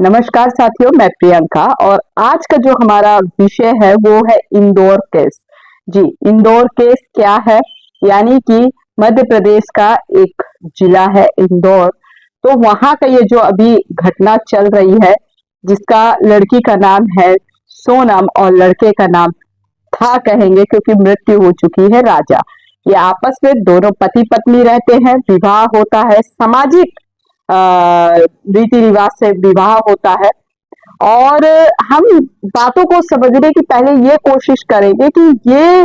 नमस्कार साथियों, मैं प्रियंका और आज का जो हमारा विषय है वो है इंदौर केस। जी, इंदौर केस क्या है? यानी कि मध्य प्रदेश का एक जिला है इंदौर। तो वहां का ये जो अभी घटना चल रही है, जिसका लड़की का नाम है सोनम और लड़के का नाम था कहेंगे क्योंकि मृत्यु हो चुकी है राजा। ये आपस में दोनों पति पत्नी रहते हैं, विवाह होता है, सामाजिक रीति रिवाज से विवाह होता है। और हम बातों को समझने की पहले ये कोशिश करेंगे कि ये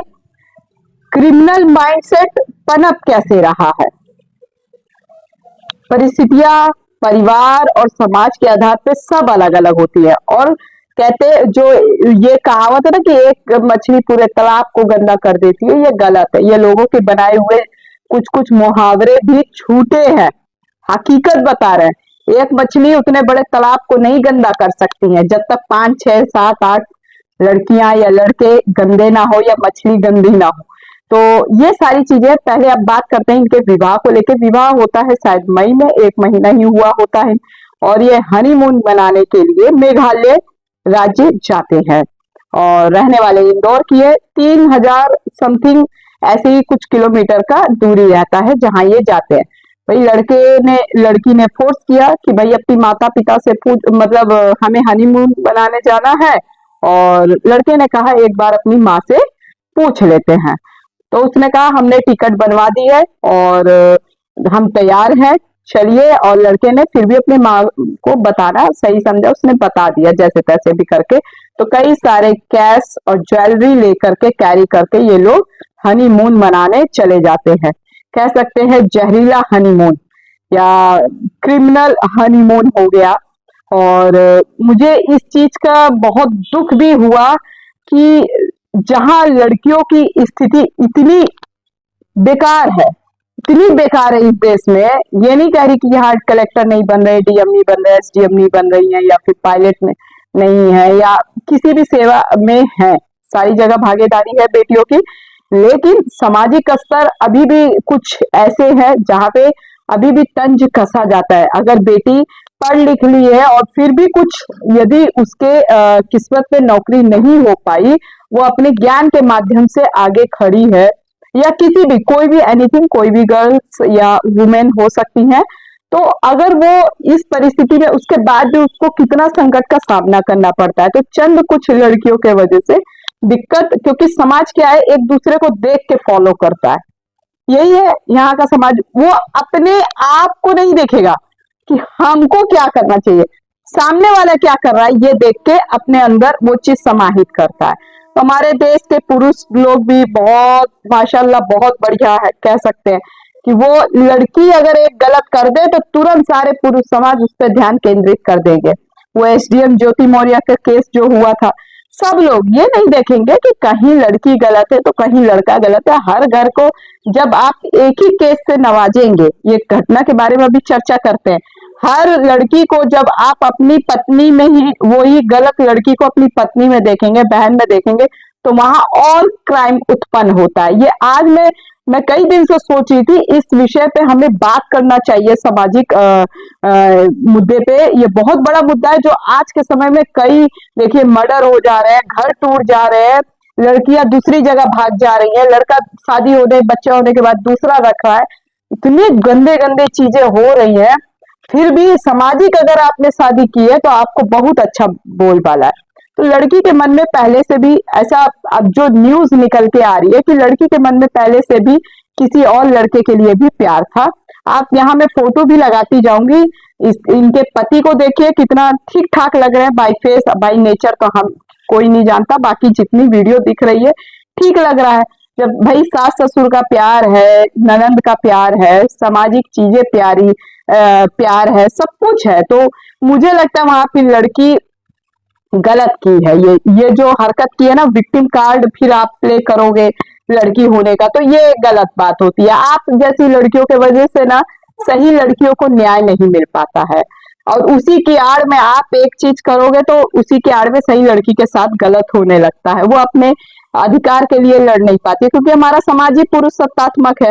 क्रिमिनल माइंडसेट पनप कैसे रहा है। परिस्थितियां परिवार और समाज के आधार पे सब अलग अलग होती है। और कहते जो ये कहावत है ना कि एक मछली पूरे तालाब को गंदा कर देती है, ये गलत है। ये लोगों के बनाए हुए कुछ कुछ मुहावरे भी झूठे हैं, हकीकत बता रहे हैं। एक मछली उतने बड़े तालाब को नहीं गंदा कर सकती है जब तक 5, 6, 7, 8 लड़कियां या लड़के गंदे ना हो या मछली गंदी ना हो। तो ये सारी चीजें पहले अब बात करते हैं इनके विवाह को लेकर। विवाह होता है शायद मई में, 1 महीना ही हुआ होता है और ये हनीमून मनाने के लिए मेघालय राज्य जाते हैं। और रहने वाले इंदौर की है, 3000 समथिंग ऐसे ही कुछ किलोमीटर का दूरी रहता है जहां ये जाते हैं। भाई लड़की ने फोर्स किया कि भाई अपनी माता पिता से पूछ, मतलब हमें हनीमून बनाने जाना है। और लड़के ने कहा एक बार अपनी माँ से पूछ लेते हैं। तो उसने कहा हमने टिकट बनवा दी है और हम तैयार हैं, चलिए। और लड़के ने फिर भी अपनी माँ को बताना सही समझा, उसने बता दिया जैसे तैसे भी करके। तो कई सारे कैश और ज्वेलरी लेकर के कैरी करके ये लोग हनीमून मनाने चले जाते हैं। कह सकते हैं जहरीला हनीमून या क्रिमिनल हनीमून हो गया। और मुझे इस चीज का बहुत दुख भी हुआ कि जहां लड़कियों की स्थिति इतनी बेकार है, इतनी बेकार है इस देश में। ये नहीं कह रही कि यहाँ कलेक्टर नहीं बन रहे, डीएम नहीं बन रहे, एसडीएम नहीं बन रही है या फिर पायलट में नहीं है या किसी भी सेवा में है, सारी जगह भागीदारी है बेटियों की। लेकिन सामाजिक स्तर अभी भी कुछ ऐसे हैं जहां पे अभी भी तंज कसा जाता है। अगर बेटी पढ़ लिख ली है और फिर भी कुछ यदि उसके किस्मत में नौकरी नहीं हो पाई, वो अपने ज्ञान के माध्यम से आगे खड़ी है या किसी भी कोई भी एनीथिंग, कोई भी गर्ल्स या वुमेन हो सकती हैं। तो अगर वो इस परिस्थिति में उसके बाद भी उसको कितना संकट का सामना करना पड़ता है। तो चंद कुछ लड़कियों के वजह से दिक्कत, क्योंकि समाज क्या है, एक दूसरे को देख के फॉलो करता है। यही है यहाँ का समाज। वो अपने आप को नहीं देखेगा कि हमको क्या करना चाहिए, सामने वाला क्या कर रहा है ये देख के अपने अंदर वो चीज समाहित करता है। तो हमारे देश के पुरुष लोग भी बहुत माशाल्लाह बहुत बढ़िया है, कह सकते हैं कि वो लड़की अगर एक गलत कर दे तो तुरंत सारे पुरुष समाज उस पर ध्यान केंद्रित कर देंगे। वो एसडीएम ज्योति मौर्य का केस जो हुआ था, सब लोग ये नहीं देखेंगे कि कहीं लड़की गलत है तो कहीं लड़का गलत है। हर घर को जब आप एक ही केस से नवाजेंगे, ये घटना के बारे में भी चर्चा करते हैं, हर लड़की को जब आप अपनी पत्नी में ही वही गलत लड़की को अपनी पत्नी में देखेंगे, बहन में देखेंगे, तो वहां और क्राइम उत्पन्न होता है। ये आज मैं कई दिन से सोच रही थी इस विषय पे हमें बात करना चाहिए, सामाजिक मुद्दे पे। ये बहुत बड़ा मुद्दा है जो आज के समय में कई, देखिए, मर्डर हो जा रहे हैं, घर टूट जा रहे हैं, लड़कियां दूसरी जगह भाग जा रही है, लड़का शादी होने बच्चे होने के बाद दूसरा रख रहा है। इतनी गंदे गंदे चीजें हो रही है। फिर भी सामाजिक अगर आपने शादी की है तो आपको बहुत अच्छा बोलबाला है। तो लड़की के मन में पहले से भी ऐसा, अब जो न्यूज निकल के आ रही है कि लड़की के मन में पहले से भी किसी और लड़के के लिए भी प्यार था। आप यहाँ मैं फोटो भी लगाती जाऊंगी, इनके पति को देखिए कितना ठीक ठाक लग रहे हैं, बाई फेस बाई नेचर तो हम कोई नहीं जानता, बाकी जितनी वीडियो दिख रही है ठीक लग रहा है। जब भाई सास ससुर का प्यार है, ननंद का प्यार है, सामाजिक चीजें प्यारी प्यार है, सब कुछ है, तो मुझे लगता है वहां पर लड़की गलत की है। ये जो हरकत की है ना, विक्टिम कार्ड फिर आप प्ले करोगे लड़की होने का, तो ये गलत बात होती है। आप जैसी लड़कियों के वजह से ना सही लड़कियों को न्याय नहीं मिल पाता है, और उसी की आड़ में आप एक चीज करोगे तो उसी की आड़ में सही लड़की के साथ गलत होने लगता है। वो अपने अधिकार के लिए लड़ नहीं पाती, क्योंकि हमारा समाज ही पुरुष सत्तात्मक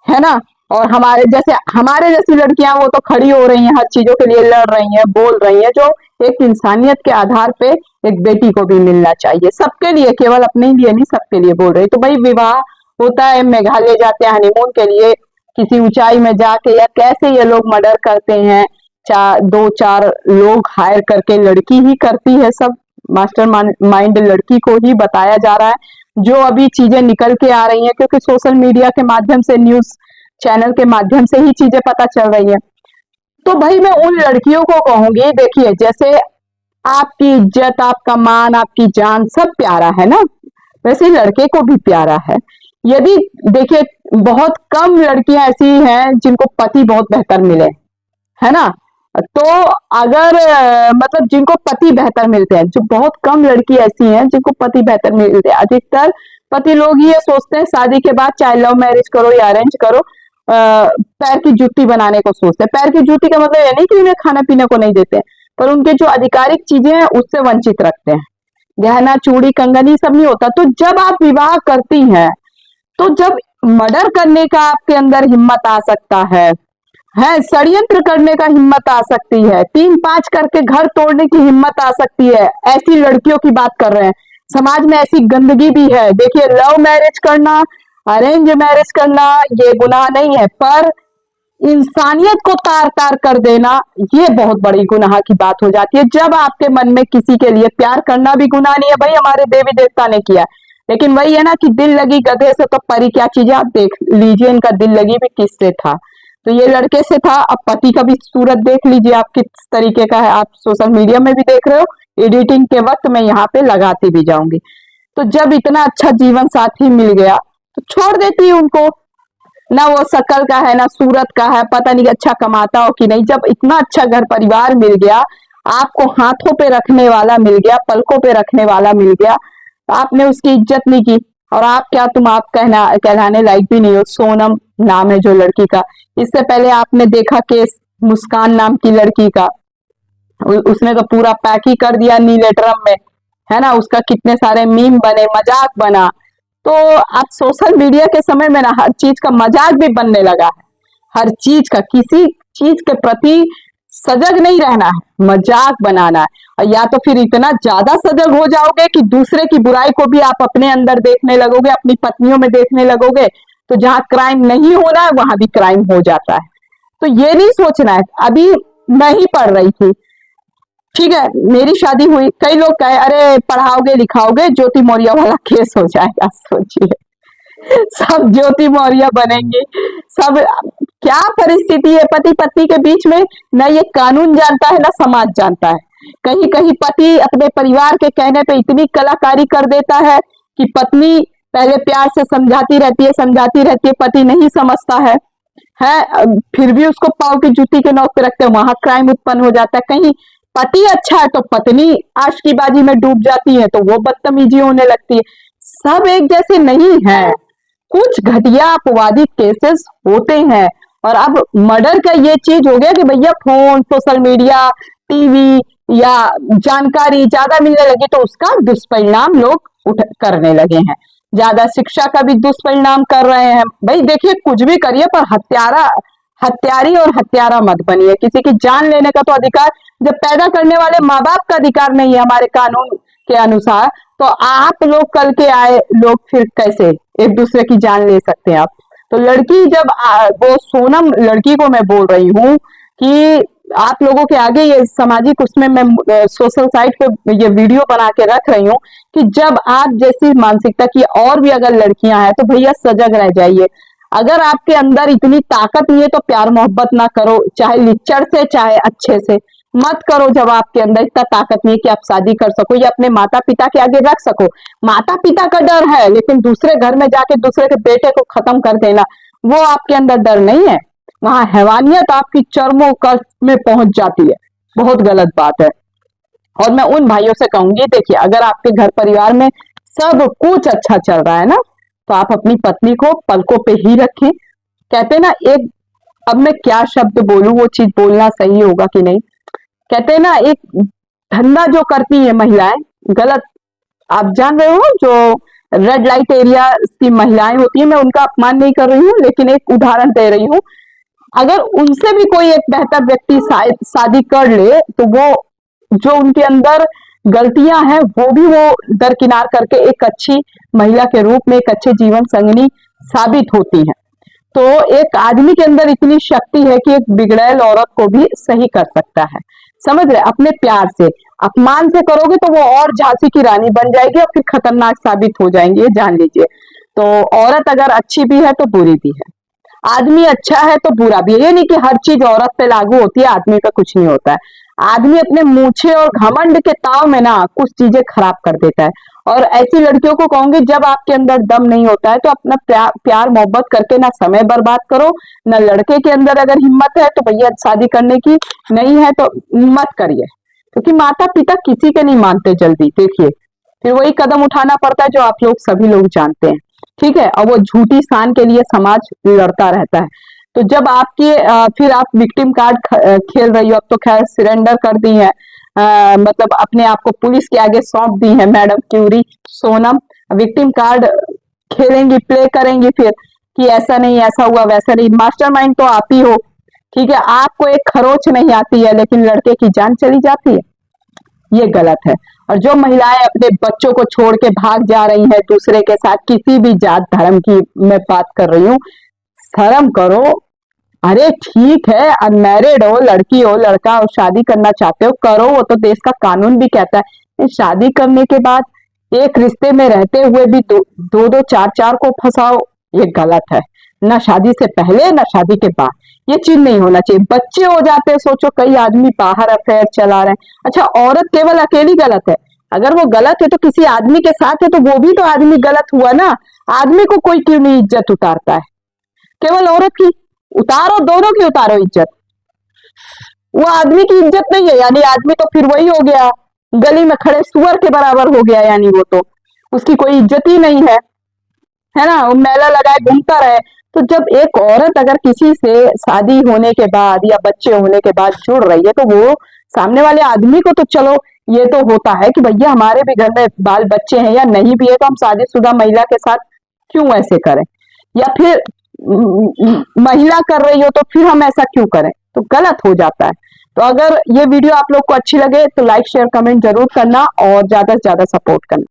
है ना। और हमारे जैसी लड़कियां वो तो खड़ी हो रही हैं, हर चीजों के लिए लड़ रही हैं, बोल रही हैं, जो एक इंसानियत के आधार पे एक बेटी को भी मिलना चाहिए, सबके लिए, केवल अपने लिए नहीं, सबके लिए बोल रही। तो भाई विवाह होता है, मेघालय जाते हैं हनीमून के लिए, किसी ऊंचाई में जाके, या कैसे ये लोग मर्डर करते हैं, दो चार लोग हायर करके, लड़की ही करती है सब, मास्टर माइंड लड़की को ही बताया जा रहा है। जो अभी चीजें निकल के आ रही हैं, क्योंकि सोशल मीडिया के माध्यम से, न्यूज चैनल के माध्यम से ही चीजें पता चल रही है। तो भाई मैं उन लड़कियों को कहूंगी, देखिए जैसे आपकी इज्जत, आपका मान, आपकी जान सब प्यारा है ना, वैसे लड़के को भी प्यारा है। यदि देखिए बहुत कम लड़कियां ऐसी हैं जिनको पति बहुत बेहतर मिले, है ना, तो अगर मतलब जिनको पति बेहतर मिलते हैं, जो बहुत कम लड़की ऐसी हैं जिनको पति बेहतर मिलते हैं। अधिकतर पति लोग ये सोचते हैं शादी के बाद, चाहे लव मैरिज करो या अरेंज करो, पैर की जूती बनाने को सोचते हैं। पैर की जूती का मतलब ये नहीं कि उन्हें खाना पीने को नहीं देते, पर उनके जो आधिकारिक चीजें हैं उससे वंचित रखते हैं। गहना, चूड़ी, कंगन, ये सब नहीं होता। तो जब आप विवाह करती हैं, तो जब मर्डर करने का आपके अंदर हिम्मत आ सकता है षड्यंत्र करने का हिम्मत आ सकती है, 3-5 करके घर तोड़ने की हिम्मत आ सकती है, ऐसी लड़कियों की बात कर रहे हैं। समाज में ऐसी गंदगी भी है। देखिए लव मैरिज करना, अरेंज मैरिज करना ये गुनाह नहीं है, पर इंसानियत को तार तार कर देना ये बहुत बड़ी गुनाह की बात हो जाती है। जब आपके मन में किसी के लिए प्यार करना भी गुनाह नहीं है, भाई हमारे देवी देवता ने किया, लेकिन वही है ना कि दिल लगी गधे से तो परी क्या चीज है। आप देख लीजिए इनका दिल लगी भी किससे था, तो ये लड़के से था। अब पति का भी सूरत देख लीजिए आप किस तरीके का है, आप सोशल मीडिया में भी देख रहे हो, एडिटिंग के वक्त मैं यहाँ पे लगाती भी जाऊंगी। तो जब इतना अच्छा जीवन साथी मिल गया तो छोड़ देती है उनको, ना वो शकल का है ना सूरत का है, पता नहीं अच्छा कमाता हो कि नहीं। जब इतना अच्छा घर परिवार मिल गया, आपको हाथों पे रखने वाला मिल गया, पलकों पे रखने वाला मिल गया, तो आपने उसकी इज्जत नहीं की। और आप क्या, तुम आप कहलाने लायक भी नहीं हो। सोनम नाम है जो लड़की का, इससे पहले आपने देखा केस मुस्कान नाम की लड़की का, उसने तो पूरा पैक ही कर दिया नीले ड्रम में, है ना, उसका कितने सारे मीम बने, मजाक बना। तो अब सोशल मीडिया के समय में ना हर चीज का मजाक भी बनने लगा है, हर चीज का, किसी चीज के प्रति सजग नहीं रहना है, मजाक बनाना है। और या तो फिर इतना ज्यादा सजग हो जाओगे कि दूसरे की बुराई को भी आप अपने अंदर देखने लगोगे, अपनी पत्नियों में देखने लगोगे, तो जहां क्राइम नहीं होना है वहां भी क्राइम हो जाता है। तो ये नहीं सोचना है। अभी मैं ही पढ़ रही थी, ठीक है, मेरी शादी हुई, कई लोग कहे अरे पढ़ाओगे लिखाओगे ज्योति मौर्य वाला केस हो जाएगा। सोचिए सब ज्योति मौर्य बनेंगे, सब क्या परिस्थिति है पति पत्नी के बीच में, ना ये कानून जानता है ना समाज जानता है। कहीं कहीं पति अपने परिवार के कहने पे इतनी कलाकारी कर देता है कि पत्नी पहले प्यार से समझाती रहती है, पति नहीं समझता है, फिर भी उसको पाव की जूती के नोक पे रखते हैं, वहां क्राइम उत्पन्न हो जाता है। कहीं पति अच्छा है तो पत्नी आशिकीबाजी में डूब जाती है, तो वो बदतमीजी होने लगती है। सब एक जैसे नहीं है, कुछ घटिया अपवादी केसेस होते हैं। और अब मर्डर का ये चीज हो गया कि भैया फोन, सोशल मीडिया, टीवी या जानकारी ज्यादा मिलने लगी तो उसका दुष्परिणाम लोग करने लगे हैं। ज्यादा शिक्षा का भी दुष्परिणाम कर रहे हैं। भाई देखिए कुछ भी करिए पर हत्यारी और हत्यारा मत बनिए। किसी की जान लेने का तो अधिकार जब पैदा करने वाले माँ बाप का अधिकार नहीं है हमारे कानून के अनुसार, तो आप लोग कल के आए लोग फिर कैसे एक दूसरे की जान ले सकते हैं आप। तो लड़की जब वो सोनम लड़की को मैं बोल रही हूँ कि आप लोगों के आगे ये सामाजिक उसमें मैं सोशल साइट पे ये वीडियो बना के रख रही हूँ कि जब आप जैसी मानसिकता की और भी अगर लड़कियां हैं तो भैया सजग रह जाइए। अगर आपके अंदर इतनी ताकत नहीं है तो प्यार मोहब्बत ना करो, चाहे लिच्चड़ से चाहे अच्छे से मत करो। जब आपके अंदर इतना ताकत नहीं है कि आप शादी कर सको या अपने माता पिता के आगे रख सको। माता पिता का डर है, लेकिन दूसरे घर में जाके दूसरे के बेटे को खत्म कर देना वो आपके अंदर डर नहीं है। वहां हैवानियत आपकी चरमों कष्ट में पहुंच जाती है, बहुत गलत बात है। और मैं उन भाइयों से कहूंगी, देखिए अगर आपके घर परिवार में सब कुछ अच्छा चल रहा है ना, तो आप अपनी पत्नी को पलकों पे ही रखें। कहते ना एक, अब मैं क्या शब्द बोलूं वो चीज बोलना सही होगा कि नहीं, कहते ना एक धंधा जो करती है महिलाएं गलत, आप जान रहे हो जो रेड लाइट एरिया की महिलाएं होती है, मैं उनका अपमान नहीं कर रही हूँ लेकिन एक उदाहरण दे रही हूँ। अगर उनसे भी कोई एक बेहतर व्यक्ति शादी कर ले तो वो जो उनके अंदर गलतियां हैं वो भी वो दरकिनार करके एक अच्छी महिला के रूप में एक अच्छे जीवन संगिनी साबित होती हैं। तो एक आदमी के अंदर इतनी शक्ति है कि एक बिगड़ैल औरत को भी सही कर सकता है। समझ रहे, अपने प्यार से, अपमान से करोगे तो वो और झांसी की रानी बन जाएगी और फिर खतरनाक साबित हो जाएंगे, ये जान लीजिए। तो औरत अगर अच्छी भी है तो बुरी भी है, आदमी अच्छा है तो बुरा भी है। ये नहीं कि हर चीज औरत पे लागू होती है, आदमी पे कुछ नहीं होता है। आदमी अपने मूछे और घमंड के ताव में ना कुछ चीजें खराब कर देता है। और ऐसी लड़कियों को कहूंगी, जब आपके अंदर दम नहीं होता है तो अपना प्यार मोहब्बत करके ना समय बर्बाद करो, ना लड़के के अंदर अगर हिम्मत है तो भैया शादी करने की नहीं है तो मत करिए, क्योंकि माता पिता किसी के नहीं मानते जल्दी। देखिए, फिर वही कदम उठाना पड़ता है जो आप लोग सभी लोग जानते हैं, ठीक है। और वो झूठी शान के लिए समाज लड़ता रहता है। तो जब आपकी फिर आप विक्टिम कार्ड खेल रही हो, अब तो खैर सरेंडर कर दी है, मतलब अपने आप को पुलिस के आगे सौंप दी है madam Curie Sonam. Victim card खेलेंगी, प्ले करेंगी फिर कि ऐसा नहीं, ऐसा हुआ, वैसा नहीं। मास्टरमाइंड तो आप ही हो, ठीक है। आपको एक खरोच नहीं आती है लेकिन लड़के की जान चली जाती है, ये गलत है। और जो महिलाएं अपने बच्चों को छोड़ के भाग जा रही हैं दूसरे के साथ, किसी भी जात धर्म की मैं बात कर रही हूँ, शर्म करो। अरे ठीक है, अनमैरिड हो, लड़की हो, लड़का हो, शादी करना चाहते हो करो, वो तो देश का कानून भी कहता है। शादी करने के बाद एक रिश्ते में रहते हुए भी दो दो चार चार को फंसाओ, ये गलत है। ना शादी से पहले ना शादी के बाद, ये चीज नहीं होना चाहिए। बच्चे हो जाते हैं, सोचो कई आदमी बाहर अफेयर चला रहे हैं। अच्छा, औरत केवल अकेली गलत है? अगर वो गलत है तो किसी आदमी के साथ है तो वो भी तो आदमी गलत हुआ ना। आदमी को कोई क्यों नहीं इज्जत उतारता है, केवल औरत की उतारो, दोनों की उतारो इज्जत। वो आदमी की इज्जत नहीं है, यानी आदमी तो फिर वही हो गया, गली में खड़े सुअर के बराबर हो गया, यानी वो तो उसकी कोई इज्जत ही नहीं है ना। वो मेला लगाए घूमता रहे। तो जब एक औरत अगर किसी से शादी होने के बाद या बच्चे होने के बाद जुड़ रही है तो वो सामने वाले आदमी को तो चलो ये तो होता है कि भैया हमारे भी घर में बाल बच्चे हैं, या नहीं भी है तो हम शादीशुदा महिला के साथ क्यों ऐसे करें, या फिर महिला कर रही हो तो फिर हम ऐसा क्यों करें, तो गलत हो जाता है। तो अगर ये वीडियो आप लोग को अच्छी लगे तो लाइक शेयर कमेंट जरूर करना और ज्यादा से ज्यादा सपोर्ट करना।